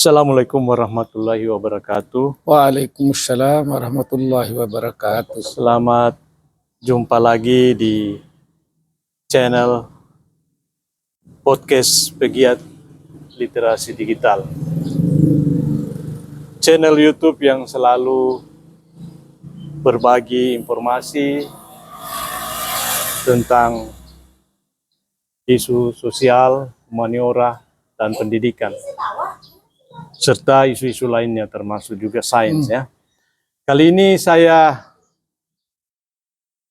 Assalamualaikum warahmatullahi wabarakatuh. Waalaikumsalam warahmatullahi wabarakatuh. Selamat jumpa lagi di channel podcast Pegiat Literasi Digital. Channel YouTube yang selalu berbagi informasi tentang isu sosial, humaniora, dan pendidikan, serta isu-isu lainnya termasuk juga sains ya. Kali ini saya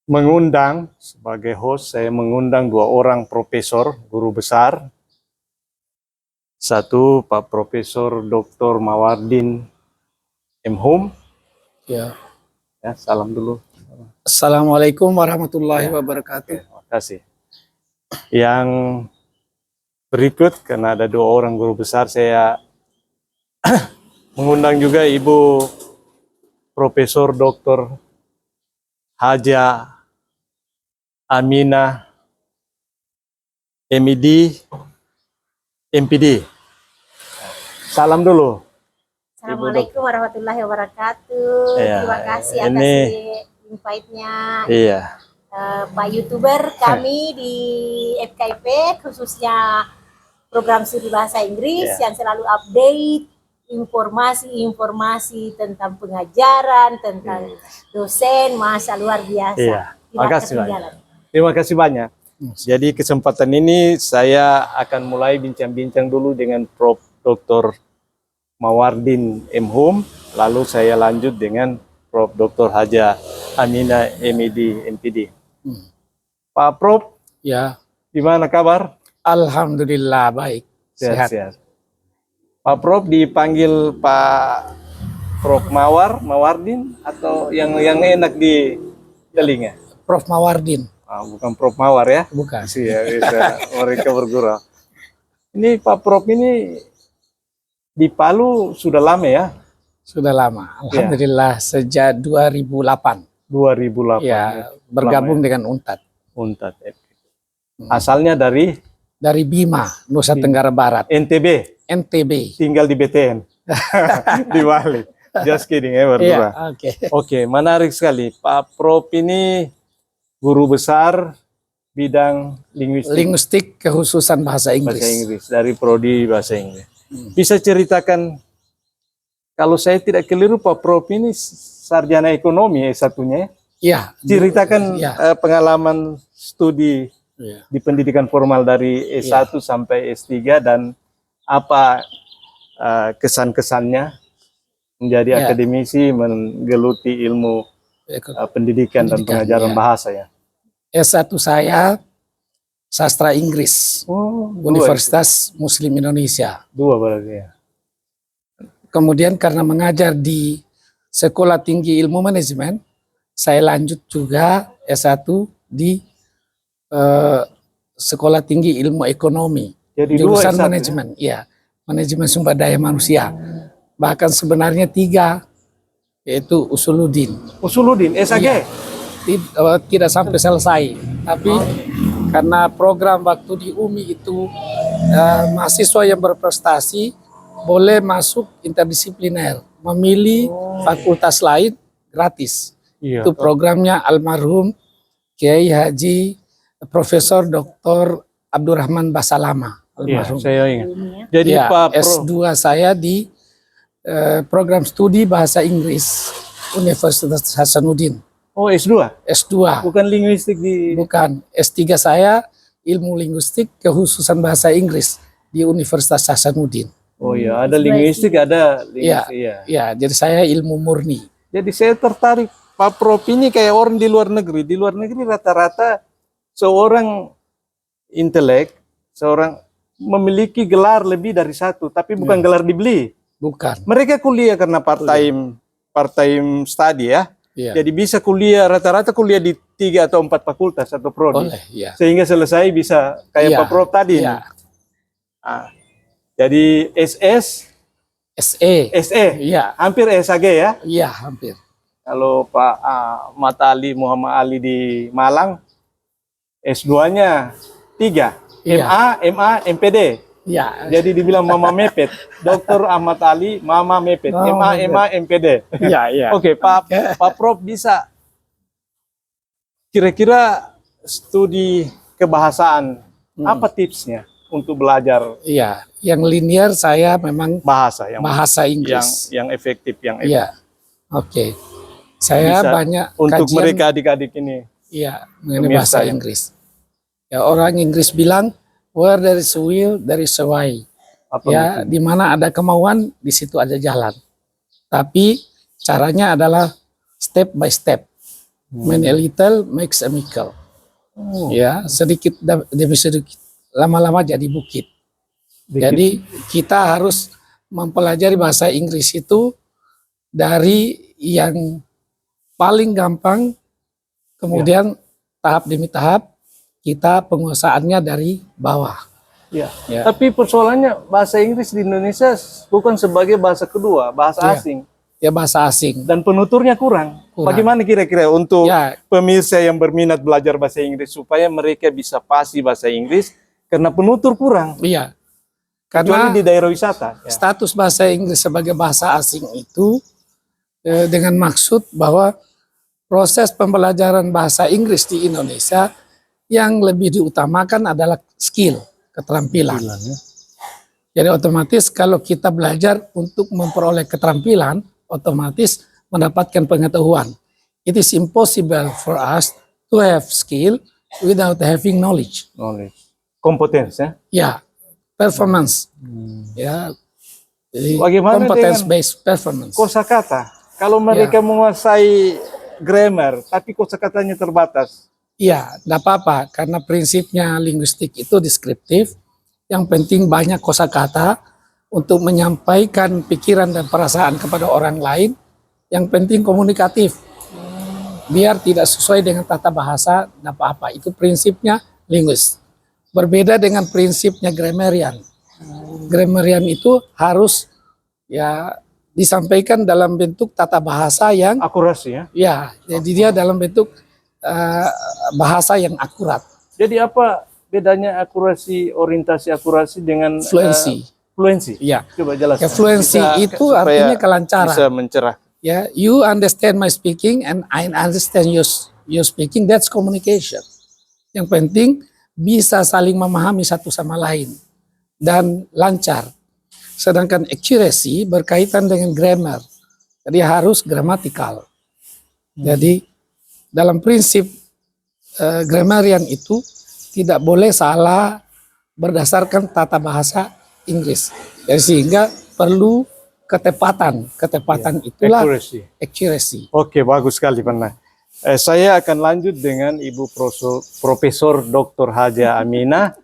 mengundang sebagai host, saya mengundang dua orang profesor, guru besar. Satu Pak Profesor Dr. Mawardin M. Hum. Ya. Salam dulu. Assalamualaikum warahmatullahi wabarakatuh. Terima kasih. Yang berikut, karena ada dua orang guru besar, saya mengundang juga Ibu Profesor Dr. Haja Aminah MED MPD. Salam dulu. Assalamualaikum warahmatullahi wabarakatuh. Ya, Terima kasih atas ini invite-nya iya. Pak YouTuber kami di FKIP, khususnya program studi bahasa Inggris yang selalu update informasi-informasi tentang pengajaran, tentang dosen, masa luar biasa. Iya. Tidak Makasih ketinggalan. banyak. Terima kasih banyak. Jadi kesempatan ini saya akan mulai bincang-bincang dulu dengan Prof. Dr. Mawardin M. Hum, lalu saya lanjut dengan Prof. Dr. Haja Aminah MED MPD. Pak Prof, Ya, gimana kabar? alhamdulillah baik. Sehat. Sehat. Pak Prof dipanggil Pak Prof Mawardin atau yang enak di telinga? Prof Mawardin. Bukan Prof Mawar ya? Bukan. Iya, bisa mereka bergurau. Ini Pak Prof ini di Palu sudah lama ya? Sudah lama. Alhamdulillah sejak 2008. 2008. Ya, bergabung dengan Untat. Asalnya dari Bima, Nusa Tenggara Barat. NTB. NTB. Tinggal di BTN. Di Bali. Just kidding ya, berdua. Iya, Oke, menarik sekali. Pak Prof ini guru besar bidang linguistik. Linguistik kekhususan bahasa Inggris. Bahasa Inggris, dari prodi bahasa Inggris. Bisa ceritakan, kalau saya tidak keliru Pak Prof ini sarjana ekonomi S1-nya. Iya. Ceritakan pengalaman studi di pendidikan formal dari S1 sampai S3 dan apa kesan-kesannya menjadi akademisi menggeluti ilmu pendidikan dan pengajaran bahasa ya. S1 saya sastra Inggris, Universitas Muslim Indonesia. Dua berarti ya. Kemudian karena mengajar di Sekolah Tinggi Ilmu Manajemen, saya lanjut juga S1 di Sekolah Tinggi Ilmu Ekonomi. Jadi jurusan dua S1, manajemen, ya, manajemen sumber daya manusia. Bahkan sebenarnya 3, yaitu Usuluddin. Usuluddin, SAG? Iya. Tidak sampai selesai, tapi karena program waktu di UMI itu mahasiswa yang berprestasi boleh masuk interdisipliner, memilih fakultas lain gratis. Iya. Itu programnya almarhum Kiai Haji Profesor Dr. Abdurrahman Basalama. Iya, saya ingat. Jadi ya, Pak Prof, S2 saya di program studi bahasa Inggris Universitas Hasanuddin. oh S2? S2. Bukan linguistik di... Bukan. S3 saya ilmu linguistik kekhususan bahasa Inggris di Universitas Hasanuddin. Oh iya, ada linguistik, ada linguistik. Iya, jadi saya ilmu murni. Jadi saya tertarik, Pak Prof ini kayak orang di luar negeri. Di luar negeri rata-rata seorang intelek, seorang memiliki gelar lebih dari satu, tapi bukan gelar dibeli. Bukan. Mereka kuliah karena part-time study ya. Iya. Jadi bisa kuliah, rata-rata kuliah di 3 atau 4 fakultas atau prodi. Boleh, ya. Sehingga selesai bisa kayak Pak Prof tadi. Iya. Jadi SS, SE. SE, Iya. hampir SAG ya. Iya, hampir. Kalau Pak Mata Ali Muhammad Ali di Malang, S2-nya 3, Iya. MA, MPD. Ya, Jadi dibilang Mama Mepet. Dr. Ahmad Ali, Mama Mepet. Mama MA MPD. ya, ya. Oke, Pak Prof bisa kira-kira studi kebahasaan apa tipsnya untuk belajar Iya, yang linear saya memang bahasa yang bahasa Inggris. yang efektif Iya, oke. Saya Bisa banyak untuk kajian, mereka adik-adik ini. iya, mengenai pemirsa bahasa yang- Inggris. Ya, orang Inggris bilang, where there is a will, there is a way. Apa Ya, maksudnya? di mana ada kemauan, di situ ada jalan. Tapi caranya adalah step by step. When a little makes a miracle. Ya, sedikit demi sedikit, lama-lama jadi bukit. Jadi kita harus mempelajari bahasa Inggris itu dari yang paling gampang, kemudian tahap demi tahap kita penguasaannya dari bawah. Ya. Ya. Tapi persoalannya bahasa Inggris di Indonesia bukan sebagai bahasa kedua, bahasa Ya. asing. Ya, bahasa asing. Dan penuturnya kurang. Kurang. Bagaimana kira-kira untuk Ya, pemirsa yang berminat belajar bahasa Inggris supaya mereka bisa fasih bahasa Inggris karena penutur kurang. iya. Kecuali Karena di daerah wisata. Ya. status bahasa Inggris sebagai bahasa asing itu dengan maksud bahwa proses pembelajaran bahasa Inggris di Indonesia yang lebih diutamakan adalah skill, keterampilan. Jadi otomatis kalau kita belajar untuk memperoleh keterampilan, otomatis mendapatkan pengetahuan. It is impossible for us to have skill without having knowledge. Knowledge. Kompetensi ya. Ya, performance. Ya, jadi Bagaimana competence dengan based performance. kosakata? Kalau mereka menguasai grammar, tapi kosakatanya terbatas. Iya, tidak apa-apa karena prinsipnya linguistik itu deskriptif. Yang penting banyak kosakata untuk menyampaikan pikiran dan perasaan kepada orang lain. Yang penting komunikatif. Biar tidak sesuai dengan tata bahasa, tidak apa-apa. Itu prinsipnya linguis. Berbeda dengan prinsipnya grammarian. Grammarian itu harus ya disampaikan dalam bentuk tata bahasa yang Akurasi ya. ya, jadi dia dalam bentuk bahasa yang akurat. Jadi apa bedanya akurasi, orientasi akurasi dengan Fluency. fluency? Ya. Coba jelaskan. Ya, fluency itu supaya artinya kelancaran. Bisa mencerah. Ya, you understand my speaking and I understand your speaking. That's communication. Yang penting bisa saling memahami satu sama lain dan lancar. Sedangkan accuracy berkaitan dengan grammar. Jadi harus gramatikal. Jadi dalam prinsip grammarian itu tidak boleh salah berdasarkan tata bahasa Inggris. Jadi sehingga perlu ketepatan. Ketepatan itulah accuracy. Oke, bagus sekali Pak. Saya akan lanjut dengan Ibu Profesor Dr. Haja Aminah,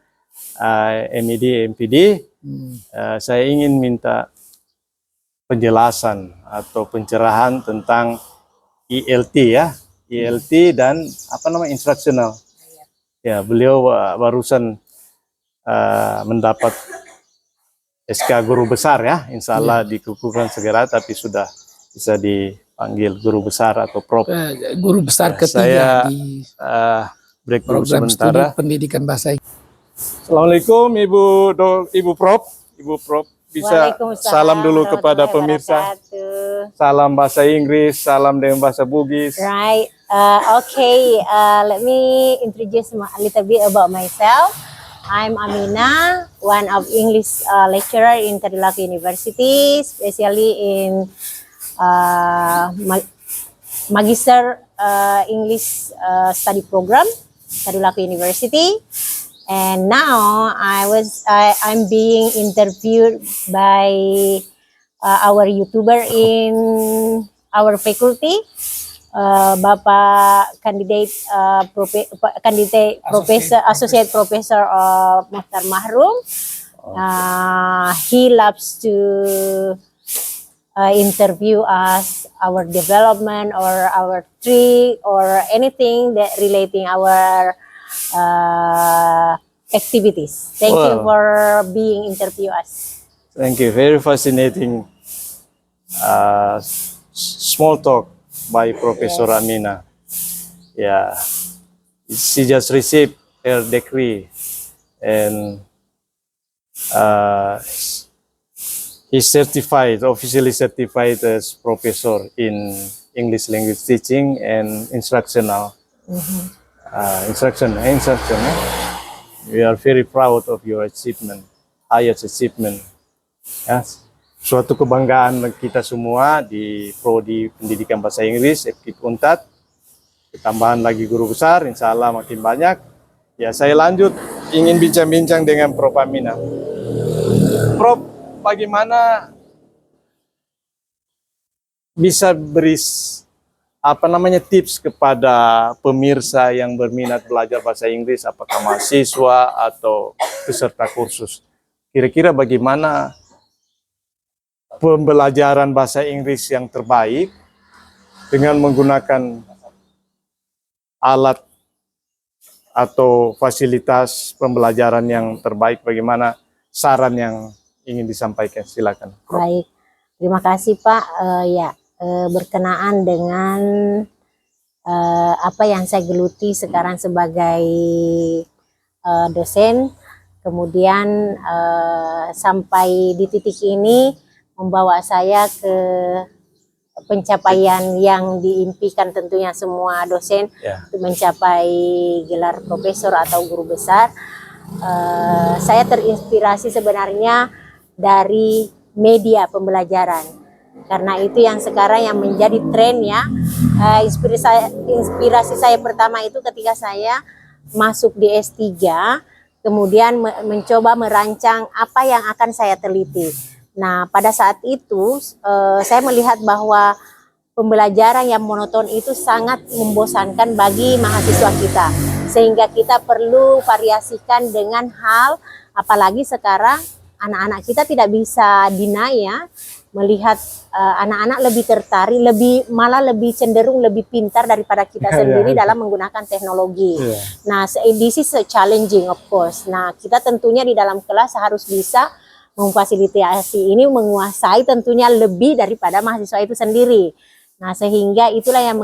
MED, MPD. Saya ingin minta penjelasan atau pencerahan tentang ILT ya, ILT dan apa namanya instruksional. Ya, beliau barusan mendapat SK guru besar ya, insya Allah dikukuhkan segera, tapi sudah bisa dipanggil guru besar atau prof. Guru besar Saya ketiga di break dulu program studi sementara. pendidikan bahasa Inggris. Assalamualaikum Ibu Prof. Ibu Prof bisa Waalaikumsalam salam dulu kepada warahmatullahi pemirsa. wabarakatuh. Salam bahasa Inggris, salam dengan bahasa Bugis. Right. Okay. Let me introduce a little bit about myself. I'm Amina, one of English lecturer in Tadulako University, especially in Magister English study program, Tadulako University. And now I'm being interviewed by our YouTuber in our faculty, Bapak candidate professor, associate professor Mohtar Mahrum. He loves to interview us, our development or our tree or anything that relating our activities. Thank you Wow. for being interview us. Thank you. Very fascinating small talk by Professor Amina. Yeah, she just received her degree, and uh, he's officially certified as professor in English language teaching and instructional. Instruction. We are very proud of your achievement, highest achievement. Ya, suatu kebanggaan bagi kita semua di Prodi Pendidikan Bahasa Inggris FKIP Unpad. Tambahan lagi guru besar, insya Allah makin banyak. Ya, saya lanjut ingin bincang-bincang dengan Prof. Aminah. Prof, bagaimana bisa beri tips kepada pemirsa yang berminat belajar bahasa Inggris, apakah mahasiswa atau peserta kursus? Kira-kira bagaimana pembelajaran bahasa Inggris yang terbaik dengan menggunakan alat atau fasilitas pembelajaran yang terbaik, bagaimana saran yang ingin disampaikan? Silakan. Baik, terima kasih Pak. Berkenaan dengan apa yang saya geluti sekarang sebagai dosen, kemudian sampai di titik ini membawa saya ke pencapaian yang diimpikan tentunya semua dosen, untuk mencapai gelar profesor atau guru besar. Saya terinspirasi sebenarnya dari media pembelajaran, karena itu yang sekarang yang menjadi tren ya. Inspirasi saya pertama itu ketika saya masuk di S3, kemudian mencoba merancang apa yang akan saya teliti. Nah, pada saat itu saya melihat bahwa pembelajaran yang monoton itu sangat membosankan bagi mahasiswa kita, sehingga kita perlu variasikan dengan hal, apalagi sekarang anak-anak kita tidak bisa deny ya, melihat anak-anak lebih tertarik, malah lebih cenderung lebih pintar daripada kita sendiri dalam menggunakan teknologi. Nah, this is challenging of course. Nah, kita tentunya di dalam kelas harus bisa memfasilitasi ini, menguasai tentunya lebih daripada mahasiswa itu sendiri. Nah, sehingga itulah yang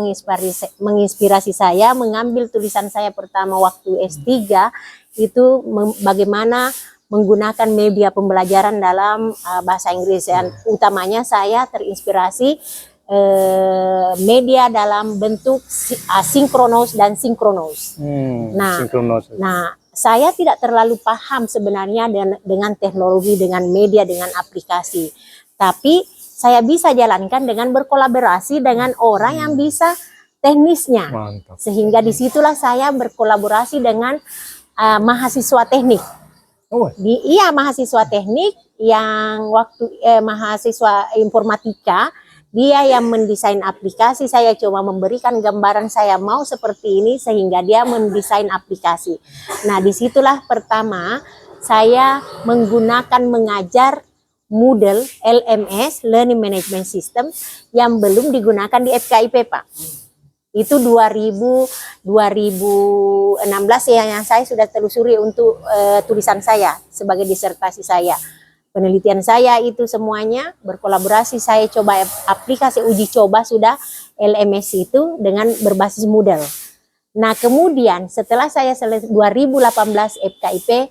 menginspirasi saya mengambil tulisan saya pertama waktu S3 itu bagaimana menggunakan media pembelajaran dalam bahasa Inggris. Dan utamanya saya terinspirasi media dalam bentuk asinkronus dan sinkronus. Nah, saya tidak terlalu paham sebenarnya dengan teknologi, dengan media, dengan aplikasi. Tapi saya bisa jalankan dengan berkolaborasi dengan orang yang bisa teknisnya. Mantap. Sehingga disitulah saya berkolaborasi dengan mahasiswa teknik. Mahasiswa teknik yang waktu mahasiswa informatika, dia yang mendesain aplikasi, saya coba memberikan gambaran saya mau seperti ini sehingga dia mendesain aplikasi. Nah, disitulah pertama saya mengajar Moodle LMS, Learning Management System, yang belum digunakan di FKIP, Pak. Itu 2016 ya, yang saya sudah telusuri untuk tulisan saya sebagai disertasi saya. Penelitian saya itu semuanya berkolaborasi, saya coba aplikasi uji coba sudah LMS itu dengan berbasis Moodle. Nah, kemudian setelah saya selesai 2018 FKIP,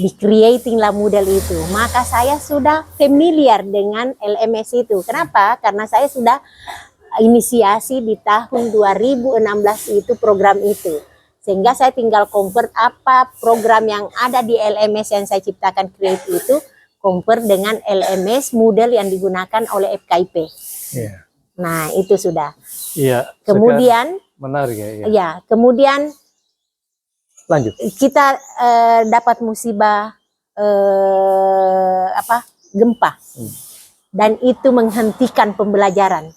di creating lah Moodle itu, maka saya sudah familiar dengan LMS itu. Kenapa? Karena saya sudah inisiasi di tahun 2016 itu program itu. Sehingga saya tinggal convert apa program yang ada di LMS yang saya ciptakan create itu, convert dengan LMS Moodle yang digunakan oleh FKIP. Nah, itu sudah. Kemudian menarik ya. Ya, kemudian lanjut. Kita dapat musibah gempa. Dan itu menghentikan pembelajaran.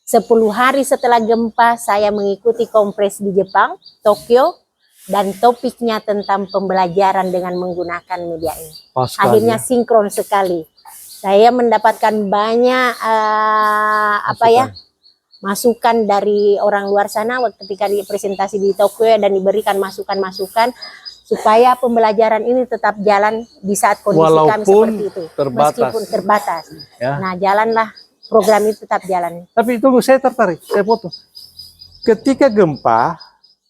10 hari setelah gempa saya mengikuti kongres di Jepang, Tokyo, dan topiknya tentang pembelajaran dengan menggunakan media ini. Akhirnya sinkron sekali. Saya mendapatkan banyak masukan dari orang luar sana ketika presentasi di Tokyo, dan diberikan masukan-masukan supaya pembelajaran ini tetap jalan di saat kondisi kami seperti itu. Meskipun terbatas. Ya. Nah, jalanlah program itu tetap jalan. Tapi tunggu, saya tertarik, saya foto. Ketika gempa,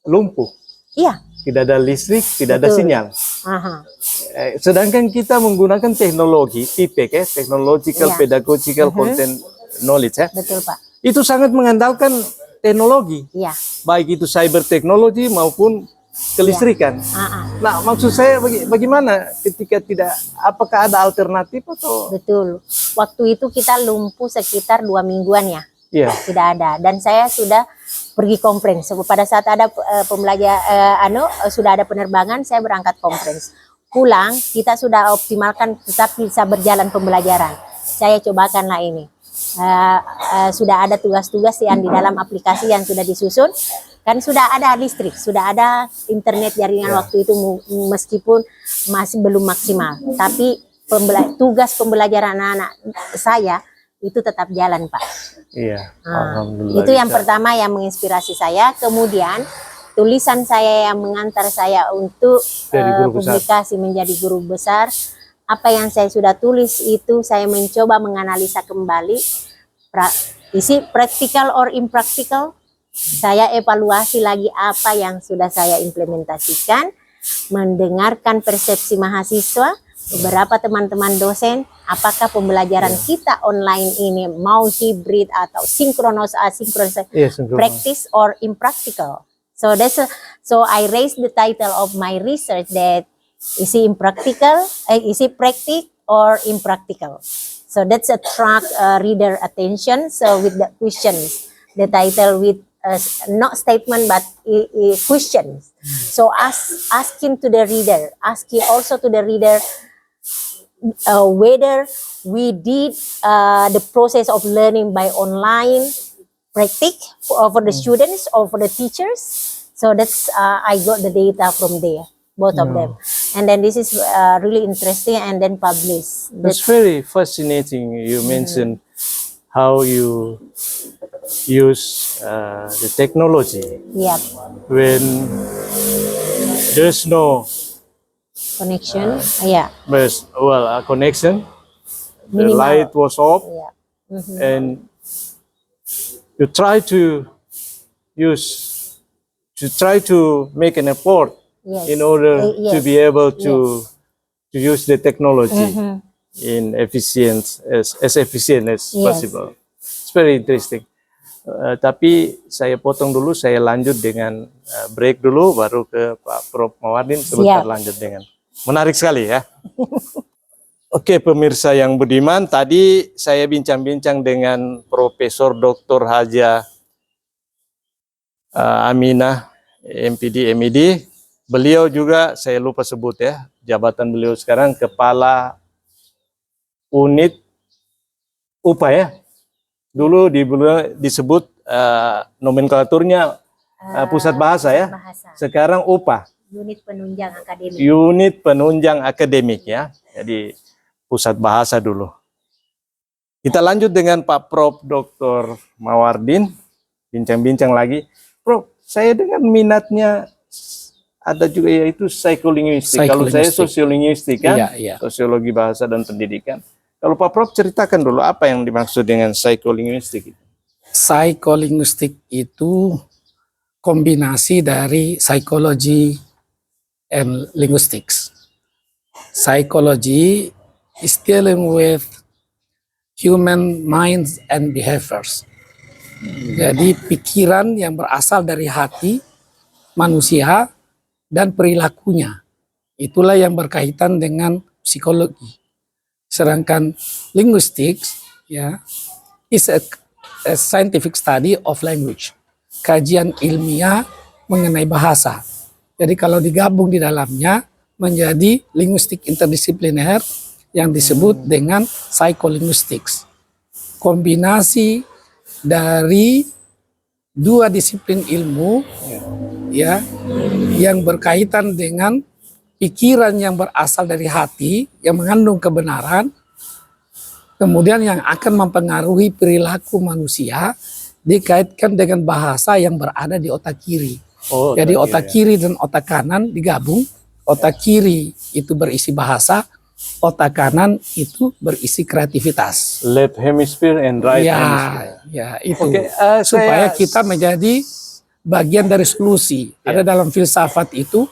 lumpuh. Iya. Tidak ada listrik, tidak ada sinyal. Sedangkan kita menggunakan teknologi, TPEC ya, Technological Iya. Pedagogical Content Knowledge ya. Betul Pak. Itu sangat mengandalkan teknologi, Iya. baik itu cyber teknologi maupun kelistrikan. Nah, maksud saya bagaimana ketika tidak, apakah ada alternatif atau? Betul. Waktu itu kita lumpuh sekitar 2 mingguan ya. Iya. Tidak ada. Dan saya sudah pergi conference. Pada saat ada sudah ada penerbangan, saya berangkat conference. Pulang, kita sudah optimalkan tetap bisa berjalan pembelajaran. Saya cobakanlah ini. Sudah ada tugas-tugas yang di dalam aplikasi yang sudah disusun. Kan sudah ada listrik, sudah ada internet jaringan waktu itu meskipun masih belum maksimal. Tapi tugas pembelajaran anak-anak saya itu tetap jalan Pak. Iya, Itu yang pertama yang menginspirasi saya. Kemudian tulisan saya yang mengantar saya untuk publikasi menjadi guru besar. Apa yang saya sudah tulis itu saya mencoba menganalisa kembali isi practical or impractical. Saya evaluasi lagi apa yang sudah saya implementasikan, mendengarkan persepsi mahasiswa, beberapa teman-teman dosen, apakah pembelajaran kita online ini mau hybrid atau sinkronos asinkronos, practice or impractical. So I raised the title of my research that is it impractical, is it practical or impractical. So that's attract reader attention. So with the questions, the title with not statement but questions. So asking to the reader, asking also to the reader whether we did the process of learning by online practice for the students or for the teachers. So that's I got the data from there, both of them, and then this is really interesting and then published. That's very fascinating. You mentioned how you use the technology when there's no connection. A connection. The Minimal. light was off, and you try to make an effort in order to be able to use the technology in as efficient as possible. It's very interesting. Tapi saya potong dulu, saya lanjut dengan break dulu, baru ke Pak Prof. Mawardin sebentar lanjut dengan menarik sekali ya. Oke pemirsa yang budiman, tadi saya bincang-bincang dengan Profesor Dr. Haja Aminah, MPD, MED. Beliau juga, saya lupa sebut ya, jabatan beliau sekarang Kepala Unit UPA ya. Dulu disebut nomenklaturnya Pusat Bahasa ya. Sekarang UPA. Unit Penunjang Akademik. Unit Penunjang Akademik ya. Jadi Pusat Bahasa dulu. Kita lanjut dengan Pak Prof. Dr. Mawardin. Bincang-bincang lagi. Prof, saya dengan minatnya ada juga yaitu psikolinguistik. Kalau saya sosiolinguistik kan, sosiologi bahasa dan pendidikan. Kalau Pak Prof ceritakan dulu apa yang dimaksud dengan psikolinguistik itu. Psikolinguistik itu kombinasi dari psychology and linguistics. Psychology is dealing with human minds and behaviors. Jadi pikiran yang berasal dari hati manusia dan perilakunya. Itulah yang berkaitan dengan psikologi. Sedangkan linguistics is a scientific study of language. Kajian ilmiah mengenai bahasa. Jadi kalau digabung di dalamnya menjadi linguistik interdisipliner yang disebut dengan psycholinguistics. Kombinasi dari dua disiplin ilmu yang berkaitan dengan pikiran yang berasal dari hati, yang mengandung kebenaran, kemudian yang akan mempengaruhi perilaku manusia, dikaitkan dengan bahasa yang berada di otak kiri. Jadi otak kiri dan otak kanan digabung, otak kiri itu berisi bahasa, otak kanan itu berisi kreativitas. Left hemisphere and right hemisphere. Ya itu. Supaya kita menjadi bagian dari solusi. Ada dalam filsafat itu,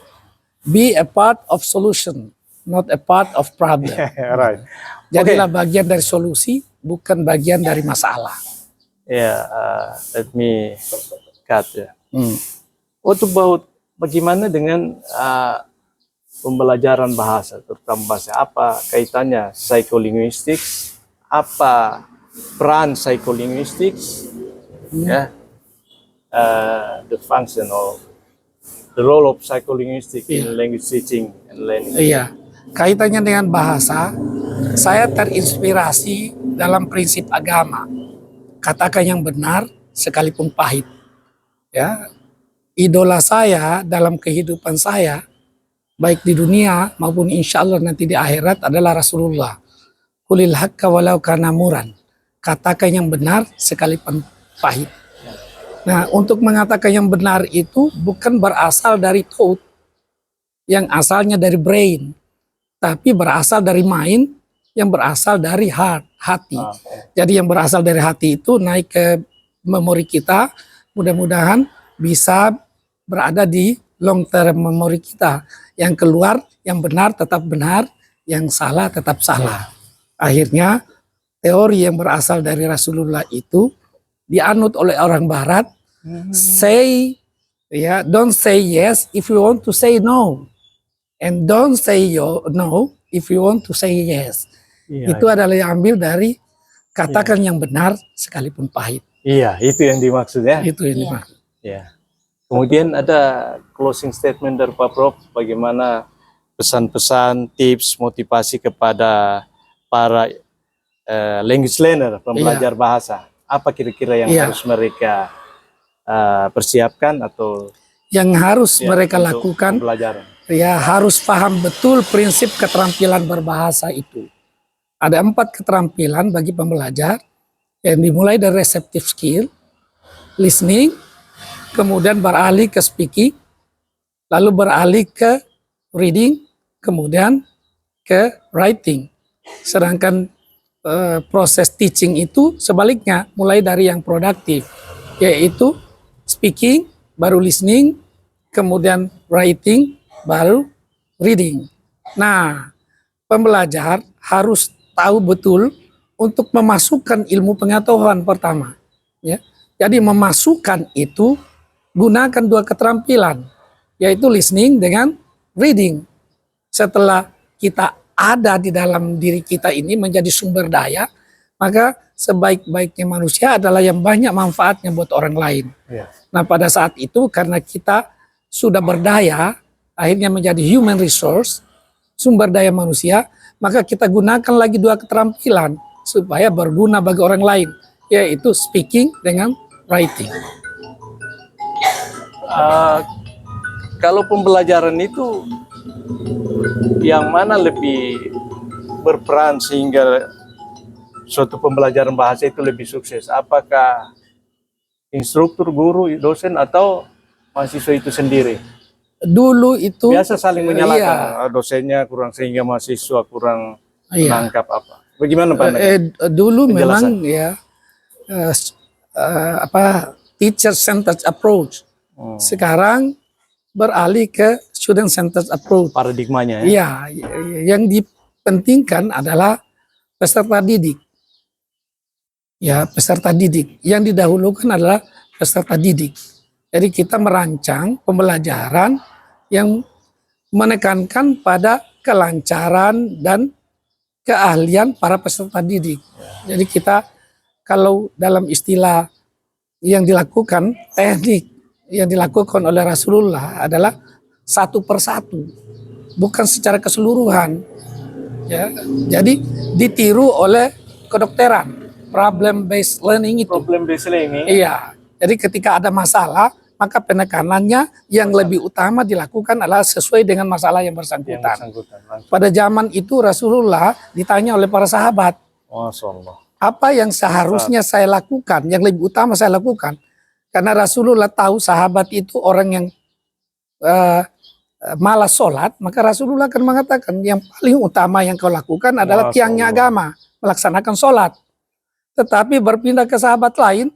be a part of solution. not a part of problem. Right. Jadilah bagian dari solusi, bukan bagian dari masalah. Yeah, let me cut ya. Hmm. What about bagaimana dengan pembelajaran bahasa, terutama bahasa apa kaitannya psycholinguistics, apa peran psycholinguistics, ya, the function of the role of psycholinguistics in language teaching and learning. Iya, kaitannya dengan bahasa, saya terinspirasi dalam prinsip agama. Katakan yang benar sekalipun pahit. Ya, idola saya dalam kehidupan saya, baik di dunia maupun insya Allah nanti di akhirat adalah Rasulullah. Qulil haqqa walau kana muran. Katakan yang benar sekalipun pahit. Nah, untuk mengatakan yang benar itu bukan berasal dari thought, yang asalnya dari brain, tapi berasal dari mind, yang berasal dari heart, hati. Jadi yang berasal dari hati itu naik ke memori kita, mudah-mudahan bisa berada di long term memori kita. Yang keluar, yang benar tetap benar, yang salah tetap salah. Akhirnya teori yang berasal dari Rasulullah itu dianut oleh orang Barat. Say, ya, don't say yes if you want to say no, and don't say no if you want to say yes. Iya, Itu adalah yang ambil dari katakan yang benar sekalipun pahit. iya, itu yang dimaksud ya. Itu yang dimaksud. Ya. Kemudian ada closing statement dari Pak Prof, bagaimana pesan-pesan, tips, motivasi kepada para language learner, pembelajar bahasa. Apa kira-kira yang harus mereka persiapkan atau yang harus mereka untuk lakukan? pembelajaran? Ya, harus paham betul prinsip keterampilan berbahasa itu. Ada 4 keterampilan bagi pembelajar yang dimulai dari receptive skill, listening, kemudian beralih ke speaking, lalu beralih ke reading, kemudian ke writing. Sedangkan proses teaching itu sebaliknya, mulai dari yang produktif, yaitu speaking, baru listening, kemudian writing, baru reading. Nah, pembelajar harus tahu betul untuk memasukkan ilmu pengetahuan pertama. Ya. Jadi memasukkan itu gunakan 2 keterampilan, yaitu listening dengan reading. Setelah kita ada di dalam diri kita ini menjadi sumber daya, maka sebaik-baiknya manusia adalah yang banyak manfaatnya buat orang lain. Ya. Nah, pada saat itu karena kita sudah berdaya, akhirnya menjadi human resource, sumber daya manusia, maka kita gunakan lagi 2 keterampilan supaya berguna bagi orang lain, yaitu speaking dengan writing. Kalau pembelajaran itu yang mana lebih berperan sehingga suatu pembelajaran bahasa itu lebih sukses? Apakah instruktur, guru, dosen, atau mahasiswa itu sendiri? Dulu itu Biasa saling menyalahkan, dosennya kurang sehingga mahasiswa kurang menangkap apa. Bagaimana Pak? Dulu memang ya teacher centered approach. Sekarang beralih ke student centered approach. Paradigmanya ya. Iya, yang dipentingkan adalah peserta didik. Ya, peserta didik. Yang didahulukan adalah peserta didik. Jadi kita merancang pembelajaran yang menekankan pada kelancaran dan keahlian para peserta didik. Jadi kita kalau dalam istilah yang dilakukan, teknik yang dilakukan oleh Rasulullah adalah 1 per 1, bukan secara keseluruhan. Ya, jadi ditiru oleh kedokteran, problem based learning itu. Problem based learning. Iya. Jadi ketika ada masalah, maka penekanannya yang lebih utama dilakukan adalah sesuai dengan masalah yang bersangkutan. Pada zaman itu Rasulullah ditanya oleh para sahabat, Masya Allah. apa yang seharusnya saya lakukan, yang lebih utama saya lakukan? Karena Rasulullah tahu sahabat itu orang yang malas sholat, maka Rasulullah akan mengatakan yang paling utama yang kau lakukan adalah tiangnya agama, melaksanakan sholat. Tetapi berpindah ke sahabat lain,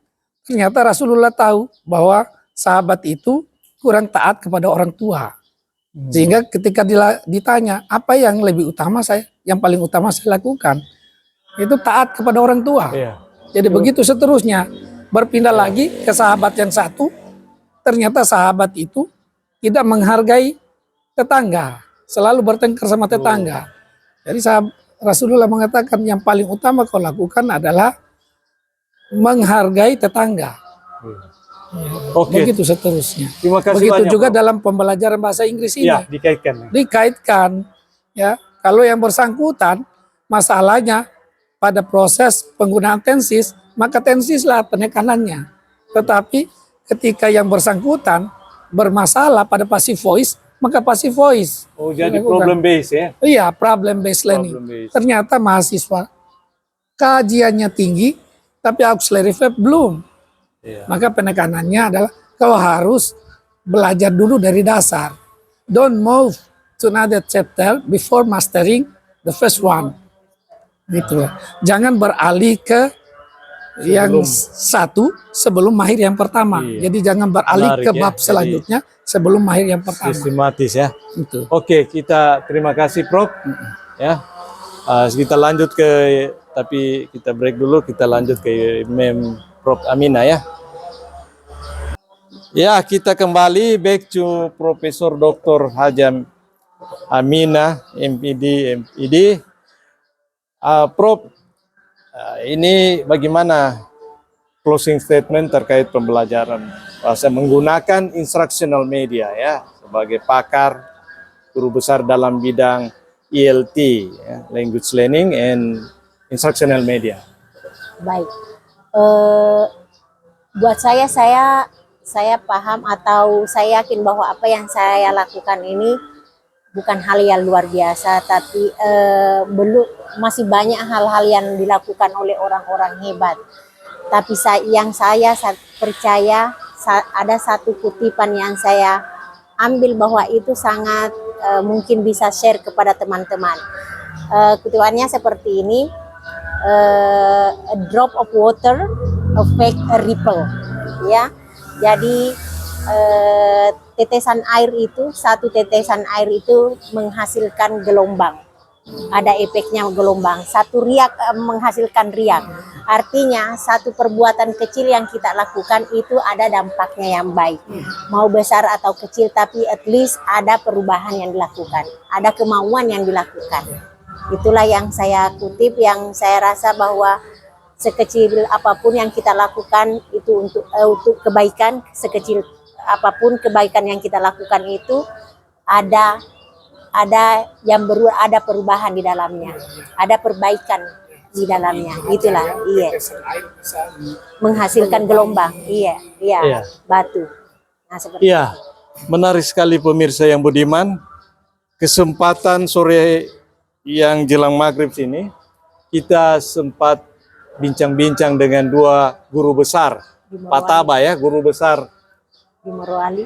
ternyata Rasulullah tahu bahwa sahabat itu kurang taat kepada orang tua. Sehingga ketika ditanya apa yang lebih utama yang paling utama saya lakukan, itu taat kepada orang tua. Iya. Jadi begitu seterusnya, berpindah lagi ke sahabat yang satu, ternyata sahabat itu tidak menghargai tetangga, selalu bertengkar sama tetangga. Jadi Rasulullah mengatakan yang paling utama kau lakukan adalah menghargai tetangga. Oke. Begitu seterusnya. Terima kasih Begitu banyak, juga Prof. dalam pembelajaran bahasa Inggris ini. Iya, dikaitkan. Dikaitkan, ya. Kalau yang bersangkutan masalahnya pada proses penggunaan tensis, maka tensislah penekanannya. Tetapi ketika yang bersangkutan bermasalah pada passive voice, maka passive voice. Oh, jadi dilakukan. problem base ya. Iya, problem based learning. Problem based. Ternyata mahasiswa kajiannya tinggi, tapi auxiliary verb belum. Iya. Maka penekanannya adalah kau harus belajar dulu dari dasar. Don't move to another chapter before mastering the first one. Gitu. Jangan beralih ke yang satu sebelum mahir yang pertama. Iya. Jadi jangan beralih Menarik ke ya. bab selanjutnya sebelum mahir yang pertama. Sistematis ya. Itu. Oke, kita terima kasih Prof. Ya, kita lanjut tapi kita break dulu. Kita lanjut ke Mem Prof Amina ya. Ya, kita kembali back to Profesor Dr. Haja Amina, MPD, MPD. Prof, ini bagaimana closing statement terkait pembelajaran bahasa menggunakan instructional media ya sebagai pakar guru besar dalam bidang ELT, ya, language learning and instructional media. Baik. Buat saya paham atau saya yakin bahwa apa yang saya lakukan ini bukan hal yang luar biasa, tapi masih banyak hal-hal yang dilakukan oleh orang-orang hebat. Tapi yang saya percaya ada satu kutipan yang saya ambil bahwa itu sangat mungkin bisa share kepada teman-teman. Kutipannya seperti ini, a drop of water affect a ripple, ya. Jadi satu tetesan air itu menghasilkan gelombang. Ada efeknya gelombang. Satu riak menghasilkan riak. Artinya satu perbuatan kecil yang kita lakukan itu ada dampaknya yang baik. Mau besar atau kecil, tapi at least ada perubahan yang dilakukan. Ada kemauan yang dilakukan. Itulah yang saya kutip, yang saya rasa bahwa sekecil apapun yang kita lakukan itu untuk kebaikan, sekecil apapun kebaikan yang kita lakukan itu ada perubahan di dalamnya, ada perbaikan di dalamnya, itulah. Iya, menghasilkan gelombang. Iya. Batu. Nah, seperti Iya, menarik sekali pemirsa yang budiman. Kesempatan sore yang jelang maghrib sini kita sempat bincang-bincang dengan dua guru besar Pataba ya, guru besar di Morowali.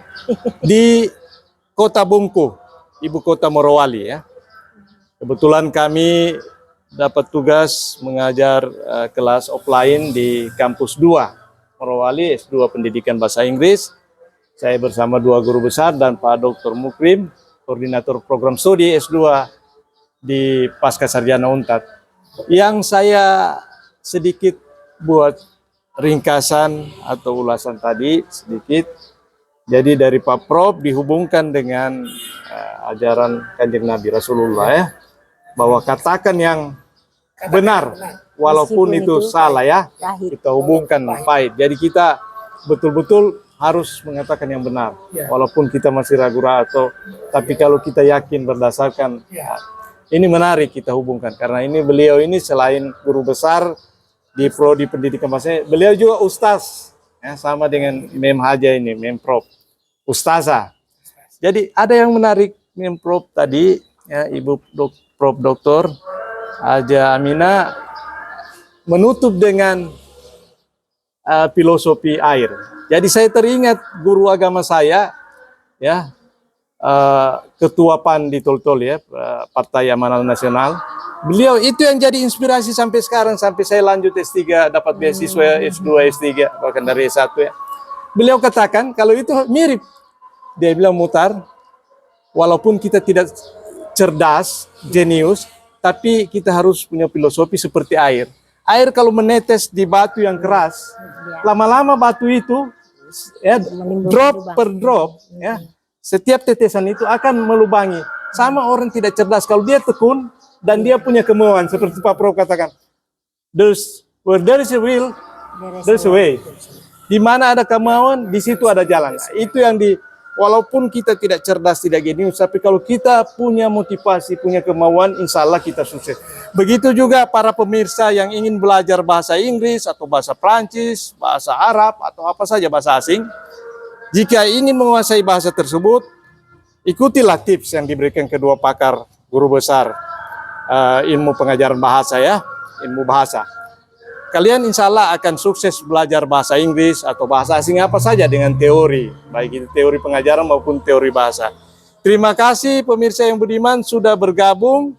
di Kota Bungku, ibu kota Morowali ya. Kebetulan kami dapat tugas mengajar kelas offline di kampus 2 Morowali, S2 Pendidikan Bahasa Inggris. Saya bersama dua guru besar dan Pak Dr. Mukrim, koordinator program studi S2 di Pasca Sarjana Unpad. Yang saya sedikit buat ringkasan atau ulasan tadi sedikit. Jadi dari Pak Prof dihubungkan dengan ajaran Kanjeng Nabi Rasulullah ya, bahwa katakan yang benar walaupun Meskipun itu itu salah ya, pahit. kita hubungkan pahit. Jadi kita betul-betul harus mengatakan yang benar walaupun kita masih ragu-ragu, tapi kalau kita yakin berdasarkan ini menarik kita hubungkan, karena ini beliau ini selain guru besar di prodi pendidikan bahasa, beliau juga ustaz ya, sama dengan Mem Haja ini, Mem Prof, ustazah. Jadi ada yang menarik Mem Prof tadi ya, Ibu Prof Dr. Haja Amina menutup dengan filosofi air. Jadi saya teringat guru agama saya ya, ketua PAN di Toltol ya, Partai Amanat Nasional. Beliau itu yang jadi inspirasi sampai sekarang, sampai saya lanjut S3, dapat beasiswa S2, S3, bahkan dari S1 ya. Beliau katakan kalau itu mirip, dia bilang Mutar, walaupun kita tidak cerdas, jenius, tapi kita harus punya filosofi seperti air. Air kalau menetes di batu yang keras, lama-lama batu itu ya, drop per drop, ya, setiap tetesan itu akan melubangi. Sama orang tidak cerdas, kalau dia tekun dan dia punya kemauan, seperti Pak Prof katakan, where there is a will, there's a way. Di mana ada kemauan, di situ ada jalan. Nah, itu yang walaupun kita tidak cerdas, tidak jenius, tapi kalau kita punya motivasi, punya kemauan, insya Allah kita sukses. Begitu juga para pemirsa yang ingin belajar bahasa Inggris, atau bahasa Prancis, bahasa Arab, atau apa saja bahasa asing. Jika ingin menguasai bahasa tersebut, ikutilah tips yang diberikan kedua pakar guru besar ilmu pengajaran bahasa, ya, ilmu bahasa. Kalian insya Allah akan sukses belajar bahasa Inggris atau bahasa asing apa saja dengan teori, baik itu teori pengajaran maupun teori bahasa. Terima kasih pemirsa yang budiman sudah bergabung,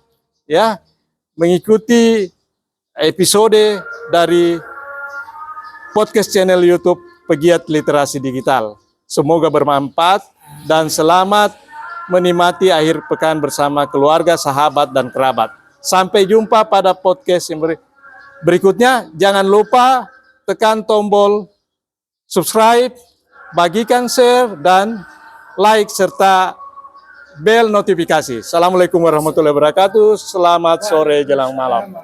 ya, mengikuti episode dari podcast channel YouTube Pegiat Literasi Digital. Semoga bermanfaat dan selamat menikmati akhir pekan bersama keluarga, sahabat, dan kerabat. Sampai jumpa pada podcast yang berikutnya. Jangan lupa tekan tombol subscribe, bagikan share, dan like, serta bel notifikasi. Assalamualaikum warahmatullahi wabarakatuh. Selamat sore jelang malam.